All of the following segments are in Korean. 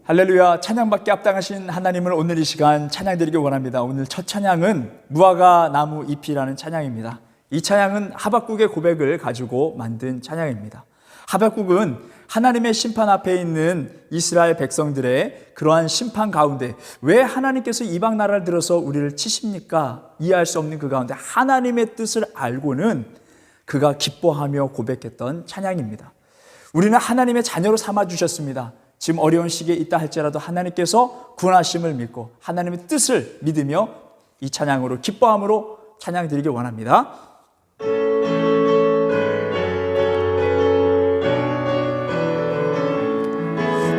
할렐루야. 찬양받기 합당하신 하나님을 오늘 이 시간 찬양드리기 원합니다. 오늘 첫 찬양은 무화과 나무 잎이라는 찬양입니다. 이 찬양은 하박국의 고백을 가지고 만든 찬양입니다. 하박국은 하나님의 심판 앞에 있는 이스라엘 백성들의 그러한 심판 가운데 왜 하나님께서 이방 나라를 들어서 우리를 치십니까? 이해할 수 없는 그 가운데 하나님의 뜻을 알고는 그가 기뻐하며 고백했던 찬양입니다. 우리는 하나님의 자녀로 삼아주셨습니다. 지금 어려운 시기에 있다 할지라도 하나님께서 구원하심을 믿고 하나님의 뜻을 믿으며 이 찬양으로 기뻐함으로 찬양 드리길 원합니다.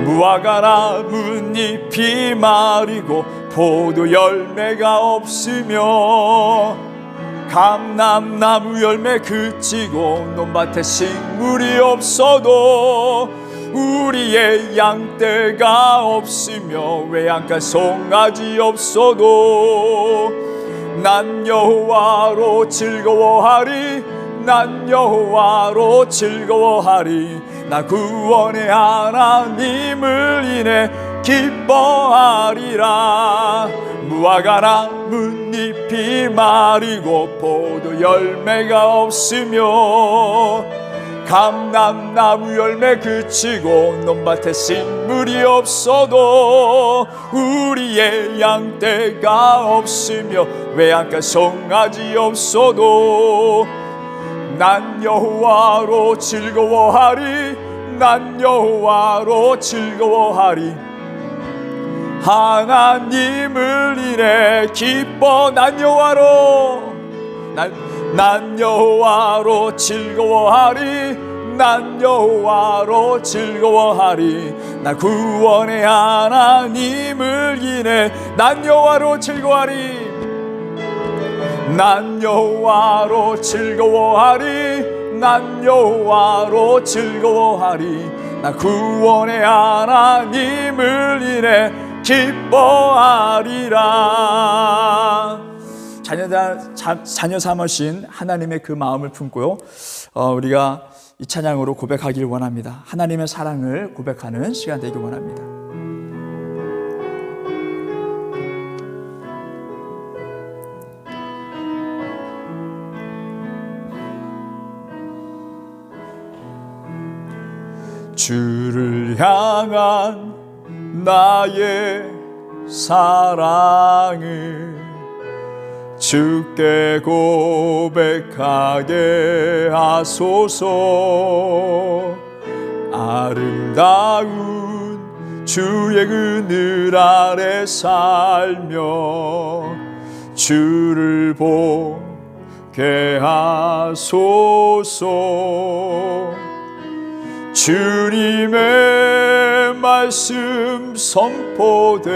무화과 나뭇잎이 마르고 포도 열매가 없으며 감람나무 열매 그치고 논밭에 식물이 없어도 우리의 양떼가 없으며 외양간 송아지 없어도 난 여호와로 즐거워하리 난 여호와로 즐거워하리 나 구원의 하나님을 인해 기뻐하리라. 무화과 나뭇잎이 마르고 포도 열매가 없으며 감람나무 열매 그치고 논밭에 식물이 없어도 우리의 양떼가 없으며 외양간 송아지 없어도 난 여호와로 즐거워하리 난 여호와로 즐거워하리 하나님을 인해 기뻐 난 여호와로 난 여호와로 즐거워하리 난 여호와로 즐거워하리 나 구원의 하나님을 인해 난 여호와로 즐거워하리 난 여호와로 즐거워하리 난 여호와로 즐거워하리 나 구원의 하나님을 인해 기뻐하리라. 자녀 삼으신 하나님의 그 마음을 품고요, 우리가 이 찬양으로 고백하길 원합니다. 하나님의 사랑을 고백하는 시간 되길 원합니다. 주를 향한 나의 사랑을 주께 고백하게 하소서. 아름다운 주의 그늘 아래 살며 주를 보게 하소서. 주님의 말씀 선포될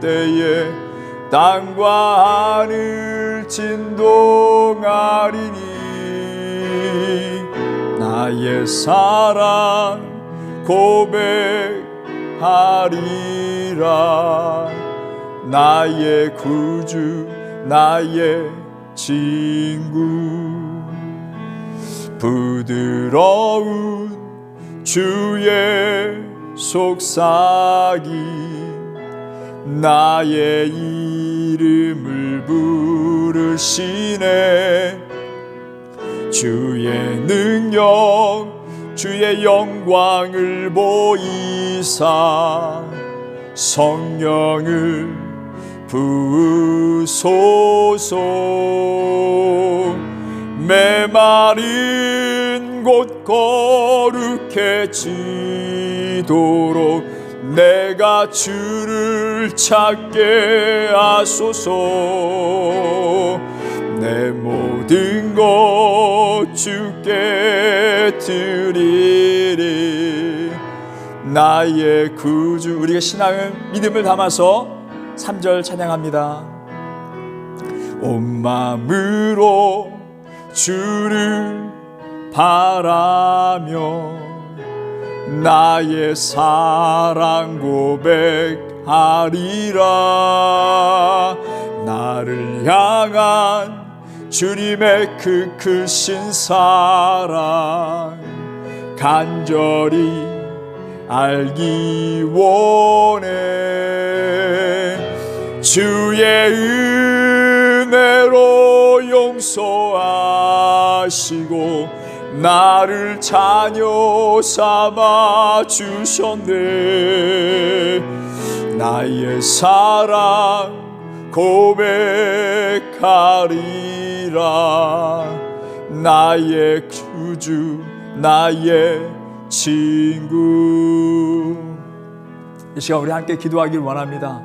때에 땅과 하늘 진동하리니 나의 사랑 고백하리라. 나의 구주 나의 친구 부드러운 주의 속삭임 나의 이름을 부르시네. 주의 능력 주의 영광을 보이사 성령을 부으소서. 메마른 곳 거룩해지도록 내가 주를 찾게 하소서. 내 모든 것 주께 드리리. 나의 구주. 우리의 신앙은 믿음을 담아서 3절 찬양합니다. 온 마음으로 주를 바라며 나의 사랑 고백하리라. 나를 향한 주님의 그 크신 사랑 간절히 알기 원해. 주의 은혜로 용서하시고 나를 자녀 삼아 주셨네. 나의 사랑 고백하리라. 나의 구주, 나의 친구. 이 시간 우리 함께 기도하길 원합니다.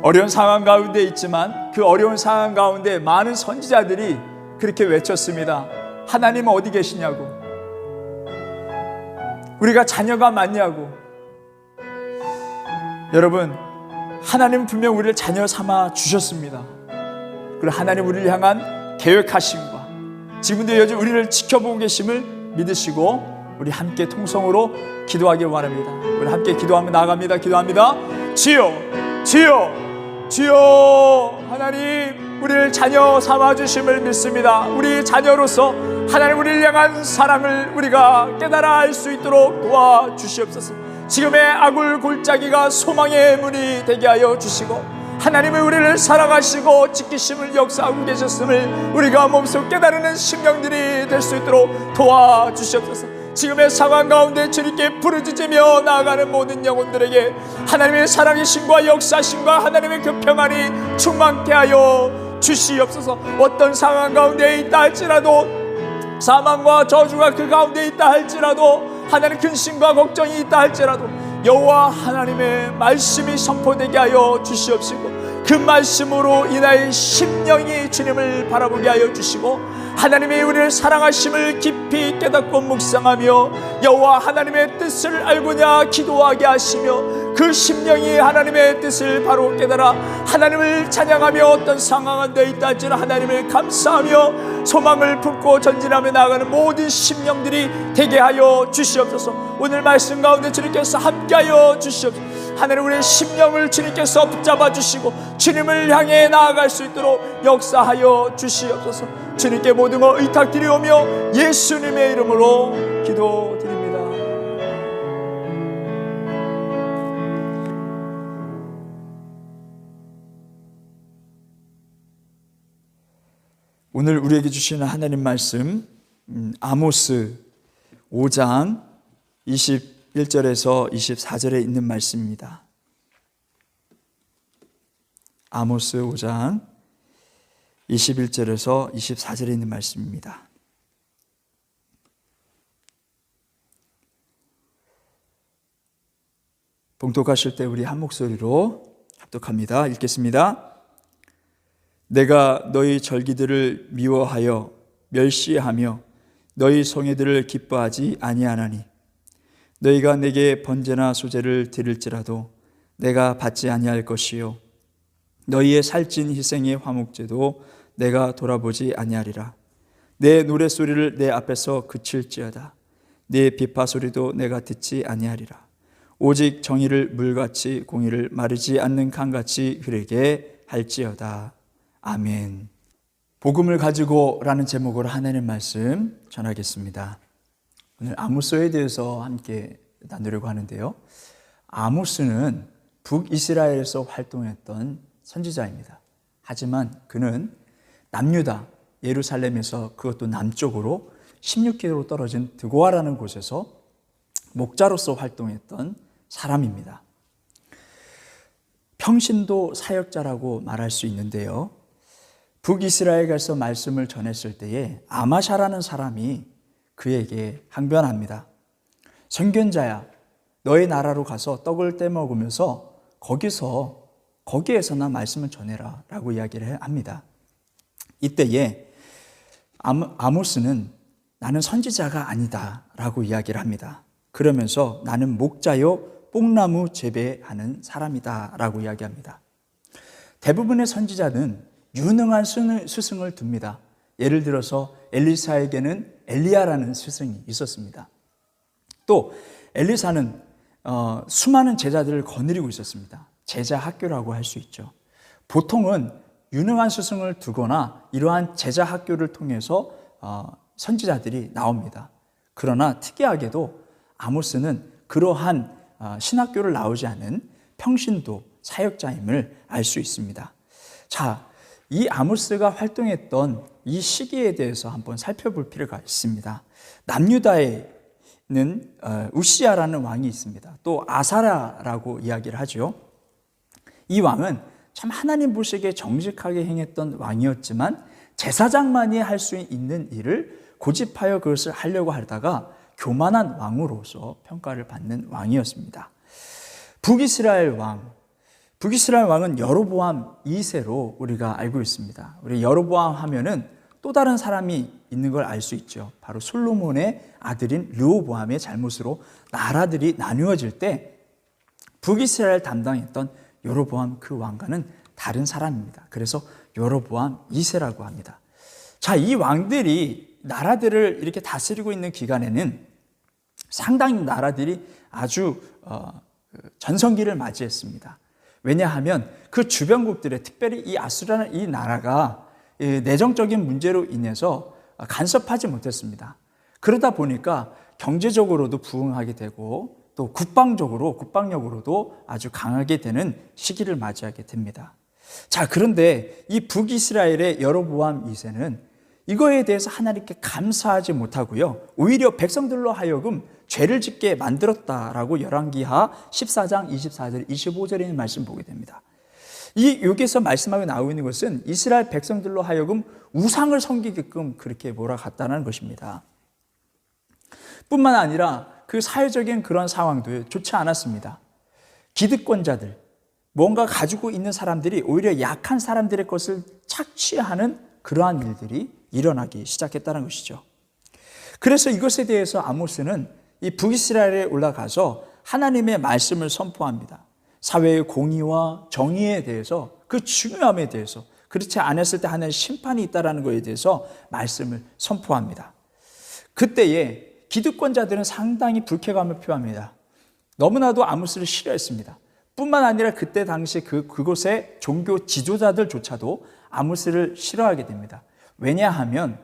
어려운 상황 가운데 있지만 그 어려운 상황 가운데 많은 선지자들이 그렇게 외쳤습니다. 하나님은 어디 계시냐고, 우리가 자녀가 맞냐고. 여러분, 하나님은 분명 우리를 자녀 삼아 주셨습니다. 그리고 하나님 우리를 향한 계획하심과 지금도 여전히 우리를 지켜보고 계심을 믿으시고 우리 함께 통성으로 기도하길 원합니다. 우리 함께 기도하며 나아갑니다. 기도합니다. 주여, 주여, 주여. 하나님 우리를 자녀 삼아주심을 믿습니다. 우리 자녀로서 하나님 우리를 향한 사랑을 우리가 깨달아 알 수 있도록 도와주시옵소서. 지금의 아굴 골짜기가 소망의 문이 되게 하여 주시고 하나님은 우리를 사랑하시고 지키심을 역사하고 계셨음을 우리가 몸소 깨달는 심령들이 될 수 있도록 도와주시옵소서. 지금의 상황 가운데 주님께 부르짖으며 나아가는 모든 영혼들에게 하나님의 사랑이심과 역사심과 하나님의 그 평안이 충만케 하여 주시옵소서. 어떤 상황 가운데 있다 할지라도, 사망과 저주가 그 가운데 있다 할지라도, 하나님 근심과 걱정이 있다 할지라도 여호와 하나님의 말씀이 선포되게 하여 주시옵시고 그 말씀으로 인하여 심령이 주님을 바라보게 하여 주시고 하나님이 우리를 사랑하심을 깊이 깨닫고 묵상하며 여호와 하나님의 뜻을 알고자 기도하게 하시며 그 심령이 하나님의 뜻을 바로 깨달아 하나님을 찬양하며 어떤 상황 안에 있다 할지라 하나님을 감사하며 소망을 품고 전진하며 나아가는 모든 심령들이 되게 하여 주시옵소서. 오늘 말씀 가운데 주님께서 함께하여 주시옵소서. 하나님 우리의 심령을 주님께서 붙잡아 주시고 주님을 향해 나아갈 수 있도록 역사하여 주시옵소서. 주님께 모든 것 의탁드리오며 예수님의 이름으로 기도드립니다. 오늘 우리에게 주시는 하나님 말씀 아모스 5장 21절에서 24절에 있는 말씀입니다. 아모스 5장 21절에서 24절에 있는 말씀입니다. 봉독하실 때 우리 한 목소리로 합독합니다. 읽겠습니다. 내가 너희 절기들을 미워하여 멸시하며 너희 성회들을 기뻐하지 아니하나니 너희가 내게 번제나 소제를 드릴지라도 내가 받지 아니할 것이요 너희의 살찐 희생의 화목제도 내가 돌아보지 아니하리라. 내 노랫소리를 내 앞에서 그칠지어다. 내 비파소리도 내가 듣지 아니하리라. 오직 정의를 물같이 공의를 마르지 않는 강같이 흐르게 할지어다. 아멘. 복음을 가지고 라는 제목으로 하나님의 말씀 전하겠습니다. 오늘 아모스에 대해서 함께 나누려고 하는데요. 아모스는 북이스라엘에서 활동했던 선지자입니다. 하지만 그는 남유다 예루살렘에서 그것도 남쪽으로 16km 떨어진 드고아라는 곳에서 목자로서 활동했던 사람입니다. 평신도 사역자라고 말할 수 있는데요. 북이스라엘에 가서 말씀을 전했을 때에 아마샤라는 사람이 그에게 항변합니다. 선견자야, 너의 나라로 가서 떡을 떼먹으면서 거기에서나 말씀을 전해라 라고 이야기를 합니다. 이때에 아모스는 나는 선지자가 아니다 라고 이야기를 합니다. 그러면서 나는 목자요 뽕나무 재배하는 사람이다 라고 이야기합니다. 대부분의 선지자는 유능한 스승을 둡니다. 예를 들어서 엘리사에게는 엘리야라는 스승이 있었습니다. 또 엘리사는 수많은 제자들을 거느리고 있었습니다. 제자 학교라고 할 수 있죠. 보통은 유능한 스승을 두거나 이러한 제자 학교를 통해서 선지자들이 나옵니다. 그러나 특이하게도 아모스는 그러한 신학교를 나오지 않은 평신도 사역자임을 알 수 있습니다. 자, 이 아모스가 활동했던 이 시기에 대해서 한번 살펴볼 필요가 있습니다. 남유다에는 우시야라는 왕이 있습니다. 또 아사랴라고 이야기를 하죠. 이 왕은 참 하나님 보시기에 정직하게 행했던 왕이었지만 제사장만이 할 수 있는 일을 고집하여 그것을 하려고 하다가 교만한 왕으로서 평가를 받는 왕이었습니다. 북이스라엘 왕은 여로보암 2세로 우리가 알고 있습니다. 우리 여로보암 하면은 또 다른 사람이 있는 걸 알 수 있죠. 바로 솔로몬의 아들인 르호보암의 잘못으로 나라들이 나누어질 때 북이스라엘 담당했던 여로보암 그 왕과는 다른 사람입니다. 그래서 여로보암 2세라고 합니다. 자, 이 왕들이 나라들을 이렇게 다스리고 있는 기간에는 상당히 나라들이 아주 전성기를 맞이했습니다. 왜냐하면 그 주변국들의, 특별히 이 아수라는 이 나라가 내정적인 문제로 인해서 간섭하지 못했습니다. 그러다 보니까 경제적으로도 부흥하게 되고 또 국방력으로도 아주 강하게 되는 시기를 맞이하게 됩니다. 자, 그런데 이 북이스라엘의 여로보암 2세는 이거에 대해서 하나님께 감사하지 못하고요, 오히려 백성들로 하여금 죄를 짓게 만들었다라고 열왕기하 14장 24절 25절에 있는 말씀 보게 됩니다. 여기서 말씀하고 나오고 있는 것은 이스라엘 백성들로 하여금 우상을 섬기게끔 그렇게 몰아갔다는 것입니다. 뿐만 아니라 그 사회적인 그런 상황도 좋지 않았습니다. 기득권자들, 뭔가 가지고 있는 사람들이 오히려 약한 사람들의 것을 착취하는 그러한 일들이 일어나기 시작했다는 것이죠. 그래서 이것에 대해서 아모스는 이 북이스라엘에 올라가서 하나님의 말씀을 선포합니다. 사회의 공의와 정의에 대해서, 그 중요함에 대해서, 그렇지 않았을 때 하나님의 심판이 있다는 것에 대해서 말씀을 선포합니다. 그때에 기득권자들은 상당히 불쾌감을 표합니다. 너무나도 아모스를 싫어했습니다. 뿐만 아니라 그때 당시 그곳의 종교 지도자들조차도 아모스를 싫어하게 됩니다. 왜냐하면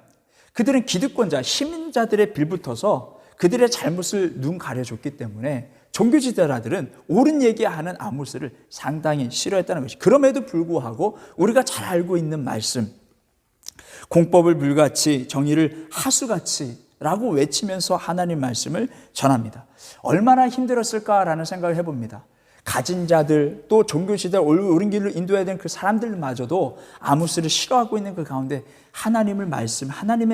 그들은 기득권자, 시민자들의 빌붙어서 그들의 잘못을 눈 가려줬기 때문에 종교 지도자들은 옳은 얘기하는 아모스를 상당히 싫어했다는 것이, 그럼에도 불구하고 우리가 잘 알고 있는 말씀, 공법을 물같이 정의를 하수같이 라고 외치면서 하나님 말씀을 전합니다. 얼마나 힘들었을까라는 생각을 해봅니다. 가진 자들, 또 종교지도자, 옳은 길로 인도해야 되는 그 사람들마저도 아모스를 싫어하고 있는 그 가운데 하나님의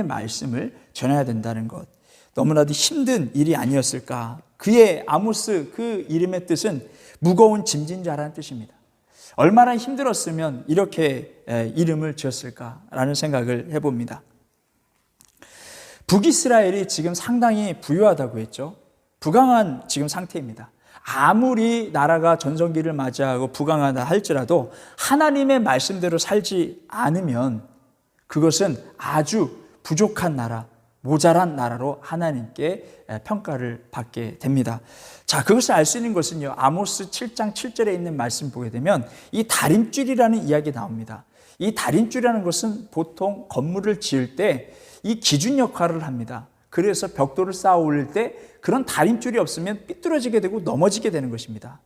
말씀을 전해야 된다는 것, 너무나도 힘든 일이 아니었을까. 그의 아모스, 그 이름의 뜻은 무거운 짐진 자라는 뜻입니다. 얼마나 힘들었으면 이렇게 이름을 지었을까라는 생각을 해봅니다. 북이스라엘이 지금 상당히 부유하다고 했죠. 부강한 지금 상태입니다. 아무리 나라가 전성기를 맞이하고 부강하다 할지라도 하나님의 말씀대로 살지 않으면 그것은 아주 부족한 나라, 모자란 나라로 하나님께 평가를 받게 됩니다. 자, 그것을 알 수 있는 것은요, 아모스 7장 7절에 있는 말씀 보게 되면 이 다림줄이라는 이야기 나옵니다. 이 다림줄이라는 것은 보통 건물을 지을 때 이 기준 역할을 합니다. 그래서 벽돌을 쌓아 올릴 때 그런 다림줄이 없으면 삐뚤어지게 되고 넘어지게 되는 것입니다.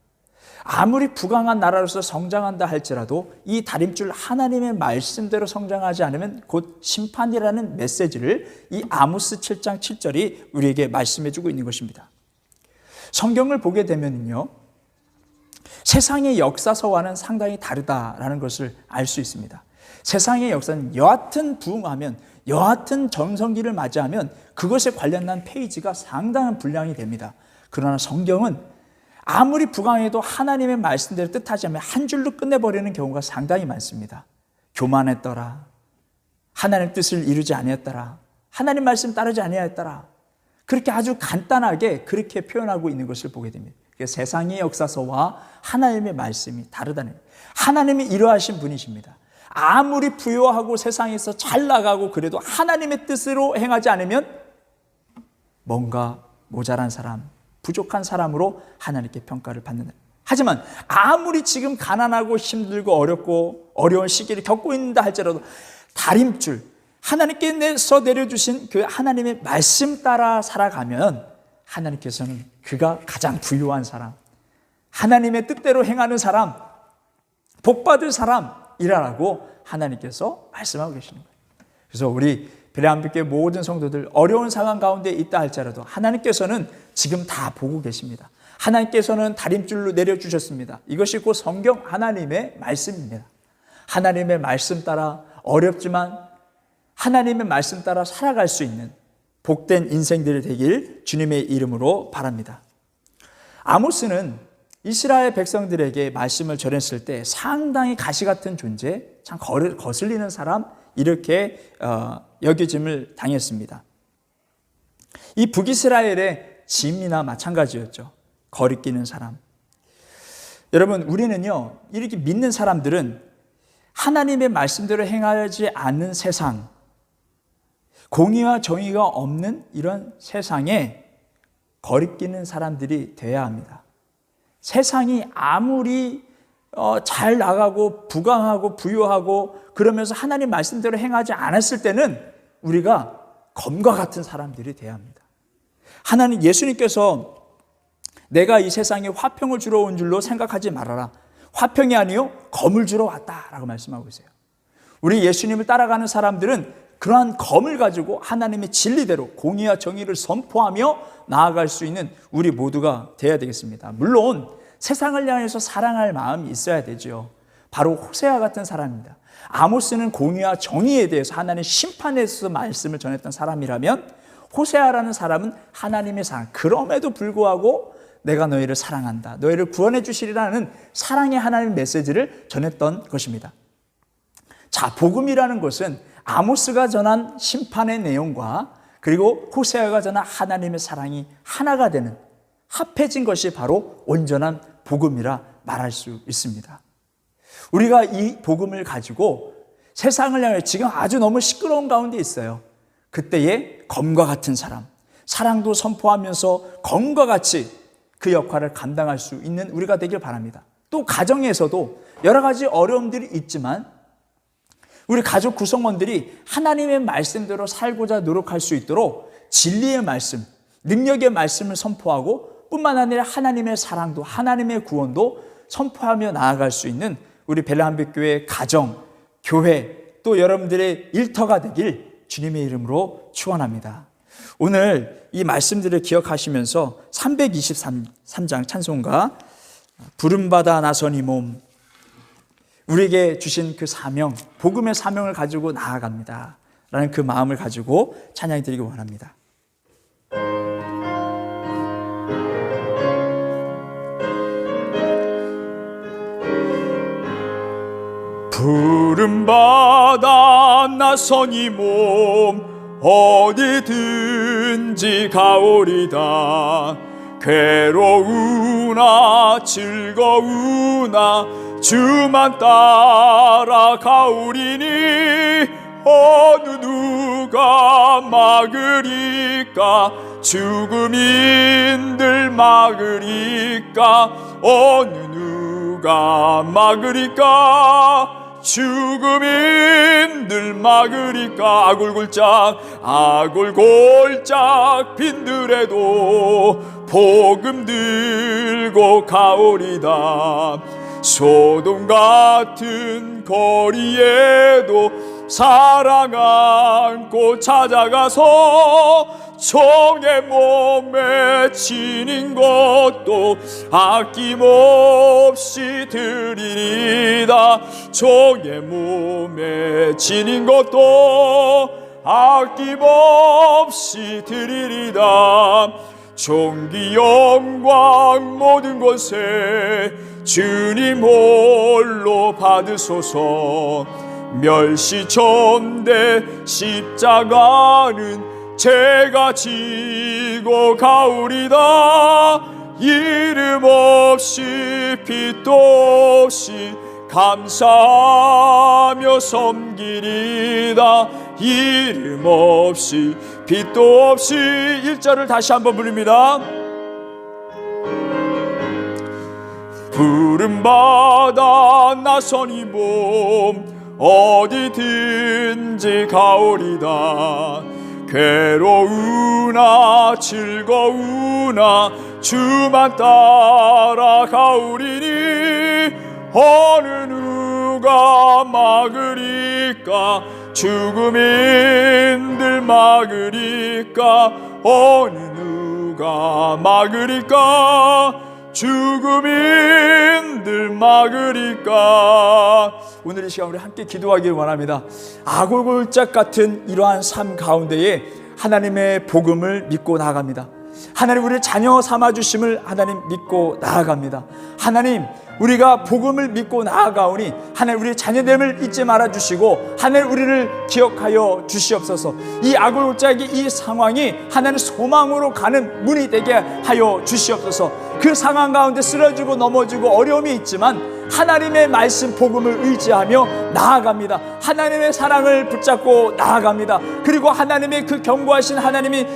아무리 부강한 나라로서 성장한다 할지라도 이 다림줄, 하나님의 말씀대로 성장하지 않으면 곧 심판이라는 메시지를 이 아모스 7장 7절이 우리에게 말씀해 주고 있는 것입니다. 성경을 보게 되면요, 세상의 역사서와는 상당히 다르다라는 것을 알 수 있습니다. 세상의 역사는 여하튼 부흥하면, 여하튼 전성기를 맞이하면 그것에 관련된 페이지가 상당한 분량이 됩니다. 그러나 성경은 아무리 부강해도 하나님의 말씀대로 뜻하지 않으면 한 줄로 끝내버리는 경우가 상당히 많습니다. 교만했더라, 하나님의 뜻을 이루지 아니했더라, 하나님 말씀 따르지 아니하였더라, 그렇게 아주 간단하게 그렇게 표현하고 있는 것을 보게 됩니다. 세상의 역사서와 하나님의 말씀이 다르다는 거예요. 하나님이 이러하신 분이십니다. 아무리 부유하고 세상에서 잘 나가고 그래도 하나님의 뜻으로 행하지 않으면 뭔가 모자란 사람, 부족한 사람으로 하나님께 평가를 받는다. 하지만 아무리 지금 가난하고 힘들고 어렵고 어려운 시기를 겪고 있는다 할지라도 다림줄, 하나님께서 내려주신 그 하나님의 말씀 따라 살아가면 하나님께서는 그가 가장 부유한 사람, 하나님의 뜻대로 행하는 사람, 복받을 사람이라고 하나님께서 말씀하고 계시는 거예요. 그래서 우리 베레한빛교회 모든 성도들 어려운 상황 가운데 있다 할지라도 하나님께서는 지금 다 보고 계십니다. 하나님께서는 다림줄로 내려주셨습니다. 이것이 곧 성경 하나님의 말씀입니다. 하나님의 말씀 따라 어렵지만 하나님의 말씀 따라 살아갈 수 있는 복된 인생들이 되길 주님의 이름으로 바랍니다. 아모스는 이스라엘 백성들에게 말씀을 전했을 때 상당히 가시 같은 존재, 참 거슬리는 사람, 이렇게 여겨짐을 당했습니다. 이 북이스라엘의 짐이나 마찬가지였죠. 거리끼는 사람. 여러분, 우리는요, 이렇게 믿는 사람들은 하나님의 말씀대로 행하지 않는 세상, 공의와 정의가 없는 이런 세상에 거리끼는 사람들이 되어야 합니다. 세상이 아무리 잘 나가고 부강하고 부유하고 그러면서 하나님 말씀대로 행하지 않았을 때는 우리가 검과 같은 사람들이 되어야 합니다. 하나님, 예수님께서 내가 이 세상에 화평을 주러 온 줄로 생각하지 말아라. 화평이 아니요 검을 주러 왔다라고 말씀하고 계세요. 우리 예수님을 따라가는 사람들은 그러한 검을 가지고 하나님의 진리대로 공의와 정의를 선포하며 나아갈 수 있는 우리 모두가 되어야 되겠습니다. 물론 세상을 향해서 사랑할 마음이 있어야 되죠. 바로 호세아 같은 사람입니다. 아모스는 공의와 정의에 대해서 하나님의 심판에 대해서 말씀을 전했던 사람이라면 호세아라는 사람은 하나님의 사랑, 그럼에도 불구하고 내가 너희를 사랑한다, 너희를 구원해 주시리라는 사랑의 하나님의 메시지를 전했던 것입니다. 자, 복음이라는 것은 아모스가 전한 심판의 내용과 그리고 호세아가 전한 하나님의 사랑이 하나가 되는, 합해진 것이 바로 온전한 복음이라 말할 수 있습니다. 우리가 이 복음을 가지고 세상을 향해 지금 아주 너무 시끄러운 가운데 있어요. 그때에 검과 같은 사람, 사랑도 선포하면서 검과 같이 그 역할을 감당할 수 있는 우리가 되길 바랍니다. 또 가정에서도 여러 가지 어려움들이 있지만 우리 가족 구성원들이 하나님의 말씀대로 살고자 노력할 수 있도록 진리의 말씀, 능력의 말씀을 선포하고 뿐만 아니라 하나님의 사랑도, 하나님의 구원도 선포하며 나아갈 수 있는 우리 벨레한빛교회 가정, 교회, 또 여러분들의 일터가 되길 주님의 이름으로 축원합니다. 오늘 이 말씀들을 기억하시면서 323장 찬송가 부름받아 나선 이 몸, 우리에게 주신 그 사명, 복음의 사명을 가지고 나아갑니다 라는 그 마음을 가지고 찬양해 드리기 원합니다. 부름받아 나선 이 몸 어디든지 가오리다. 괴로우나 즐거우나 주만 따라가오리니 어느 누가 막으리까. 죽음인들 막으리까. 어느 누가 막으리까. 죽음인들 막으리까. 아골골짝 빈들에도 복음 들고 가오리다. 소돔 같은 거리에도 사랑 안고 찾아가서 종의 몸에 지닌 것도 아낌없이 드리리다. 종의 몸에 지닌 것도 아낌없이 드리리다. 존귀 영광 모든 것에 주님 홀로 받으소서. 멸시천대 십자가는 제가 지고 가오리다. 이름 없이 빛도 없이 감사하며 섬기리다. 이름 없이 빛도 없이. 1절을 다시 한번 부릅니다. 부름받아 나선 이 몸 어디든지 가오리다. 괴로우나 즐거우나 주만 따라가오리니 어느 누가 막으리까 죽음인들 막으리까 어느 누가 막으리까 죽음인들 막으리까. 오늘 이 시간 우리 함께 기도하길 원합니다. 아골골짝 같은 이러한 삶 가운데에 하나님의 복음을 믿고 나아갑니다. 하나님 우리를 자녀 삼아주심을 하나님 믿고 나아갑니다. 하나님 우리가 복음을 믿고 나아가오니 하나님 우리의 자녀됨을 잊지 말아주시고 하나님 우리를 기억하여 주시옵소서. 이 아골골짜기 이 상황이 하나님 소망으로 가는 문이 되게 하여 주시옵소서. 그 상황 가운데 쓰러지고 넘어지고 어려움이 있지만 하나님의 말씀 복음을 의지하며 나아갑니다. 하나님의 사랑을 붙잡고 나아갑니다. 그리고 하나님의 그 견고하신 하나님이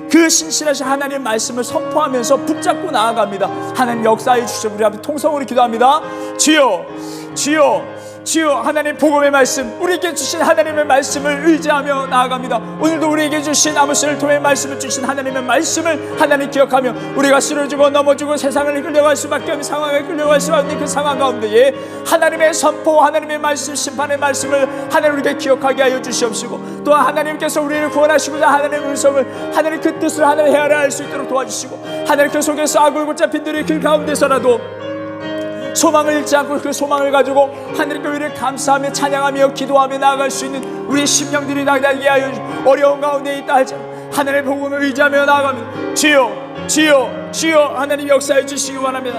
그 신실하신 하나님의 말씀을 선포하면서 붙잡고 나아갑니다. 하나님 역사해 주시옵소서. 우리 앞에 통성으로 기도합니다. 주여 주여 주여 하나님 복음의 말씀 우리에게 주신 하나님의 말씀을 의지하며 나아갑니다. 오늘도 우리에게 주신 아모스를 통해 말씀을 주신 하나님의 말씀을 하나님 기억하며 우리가 쓰러지고 넘어지고 세상을 끌려갈 수밖에 없는 상황에 끌려갈 수밖에 없는 그 상황 가운데에 하나님의 선포 하나님의 말씀 심판의 말씀을 하나님 우리에게 기억하게 하여 주시옵시고 또한 하나님께서 우리를 구원하시고자 하나님의 음성을 하나님 그 뜻을 하나님 헤아려 알 수 있도록 도와주시고 하나님 그 속에서 아골골짝 빈들이 그 가운데서라도 소망을 잃지 않고 그 소망을 가지고 하나님께 우리를 감사하며 찬양하며 기도하며 나아갈 수 있는 우리 심령들이 나게 하여 어려운 가운데 있다 할지라도 하나님의 복음을 의지하며 나아가면 주여 주여 주여 하나님 역사해 주시기 원합니다.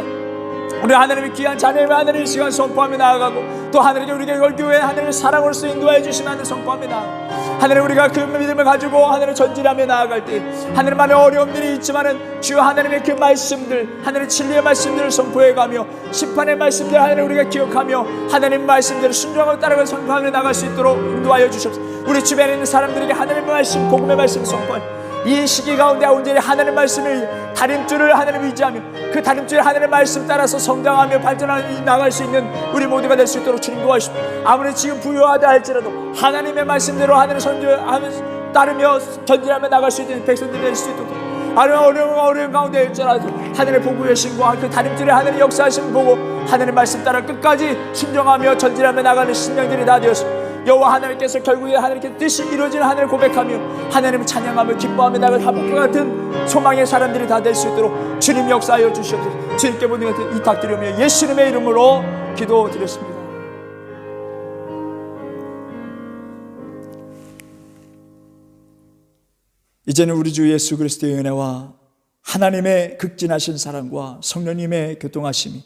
우리 하나님의 귀한 자녀의 하나님의 시간 선포하며 나아가고 또 하나님께 우리에게 걸교회 하나님의 사랑으로서 인도해 주시면 하나님 선포하며 나아가고 하나님 우리가 그 믿음을 가지고 하나님을 전진하며 나아갈 때 하나님만의 어려움들이 있지만은 주여 하나님의 그 말씀들 하나님의 진리의 말씀들을 선포해가며 심판의 말씀들 하나님 우리가 기억하며 하나님의 말씀들을 순종하고 따라가 선포하며 나갈 수 있도록 인도하여 주옵소서. 우리 주변에 있는 사람들에게 하나님의 말씀 복음의 말씀 선포하며 이 시기 가운데 온전히 하나님의 말씀을 다림줄을 하나님 의지하며 그 다림줄 하나님의 말씀 따라서 성장하며 발전하며 나갈 수 있는 우리 모두가 될 수 있도록 주님 도와주십시오. 아무리 지금 부유하다 할지라도 하나님의 말씀대로 하나님의 선조하며 따르며 전진하며 나갈 수 있는 백성들이 될 수 있도록 어려운 가운데 일지라도 하나님의 복음의 신과 그 다림줄에 하나님의 역사하심을 보고 하나님의 말씀 따라 끝까지 순종하며 전진하며 나가는 신령들이 다 되었습니다. 여호와 하나님께서 결국에 하나님께 뜻이 이루어지는 하나님을 고백하며 하나님을 찬양하며 기뻐하며 나갈 하박과 같은 소망의 사람들이 다 될 수 있도록 주님 역사하여 주시옵소서. 주님께 모든 것을 이탁드리며 예수님의 이름으로 기도드렸습니다. 이제는 우리 주 예수 그리스도의 은혜와 하나님의 극진하신 사랑과 성령님의 교통하심이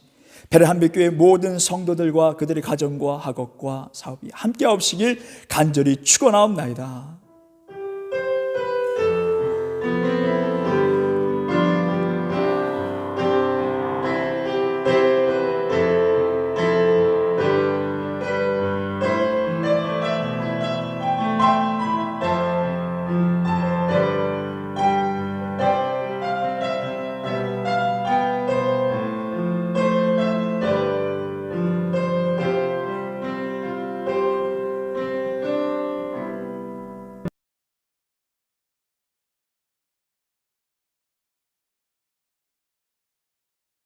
베레한빛교회 모든 성도들과 그들의 가정과 학업과 사업이 함께 없으길 간절히 축원하옵나이다.